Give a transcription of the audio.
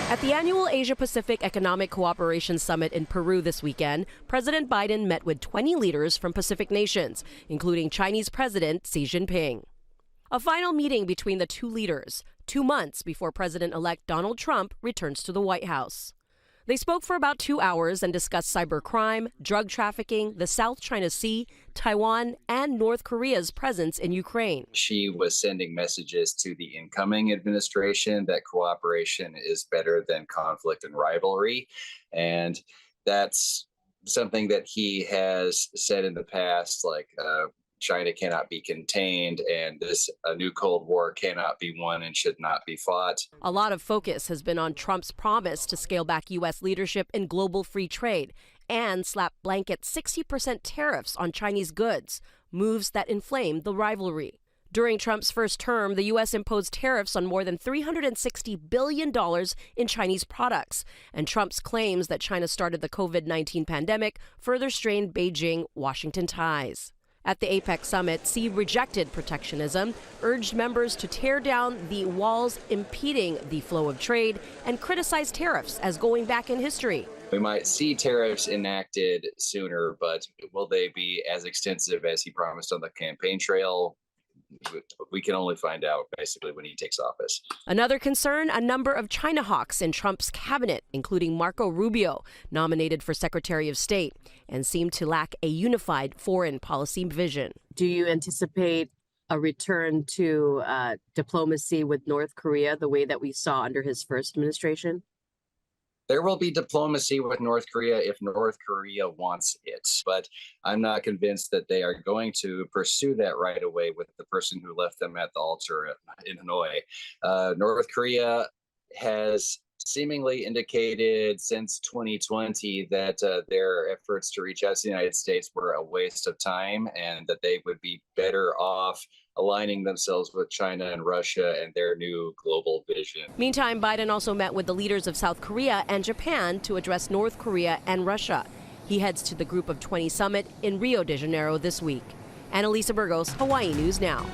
At the annual Asia-Pacific Economic Cooperation Summit in Peru this weekend, President Biden met with 20 leaders from Pacific nations, including Chinese President Xi Jinping. A final meeting between the two leaders, 2 months before President-elect Donald Trump returns to the White House. They spoke for about 2 hours and discussed cybercrime, drug trafficking, the South China Sea, Taiwan, and North Korea's presence in Ukraine. She was sending messages to the incoming administration that cooperation is better than conflict and rivalry. And that's something that he has said in the past, like China cannot be contained, and a new Cold War cannot be won and should not be fought. A lot of focus has been on Trump's promise to scale back U.S. leadership in global free trade and slap blanket 60% tariffs on Chinese goods, moves that inflamed the rivalry. During Trump's first term, the U.S. imposed tariffs on more than $360 billion in Chinese products, and Trump's claims that China started the COVID-19 pandemic further strained Beijing-Washington ties. At the APEC summit, Xi rejected protectionism, urged members to tear down the walls impeding the flow of trade, and criticized tariffs as going back in history. We might see tariffs enacted sooner, but will they be as extensive as he promised on the campaign trail? We can only find out basically when he takes office. Another concern, a number of China hawks in Trump's cabinet, including Marco Rubio, nominated for Secretary of State, and seem to lack a unified foreign policy vision. Do you anticipate a return to diplomacy with North Korea the way that we saw under his first administration? There will be diplomacy with North Korea if North Korea wants it, but I'm not convinced that they are going to pursue that right away with the person who left them at the altar in Hanoi. North Korea has seemingly indicated since 2020 that their efforts to reach out to the United States were a waste of time and that they would be better off aligning themselves with China and Russia and their new global vision. Meantime, Biden also met with the leaders of South Korea and Japan to address North Korea and Russia. He heads to the Group of 20 summit in Rio de Janeiro this week. Annalisa Burgos, Hawaii News Now.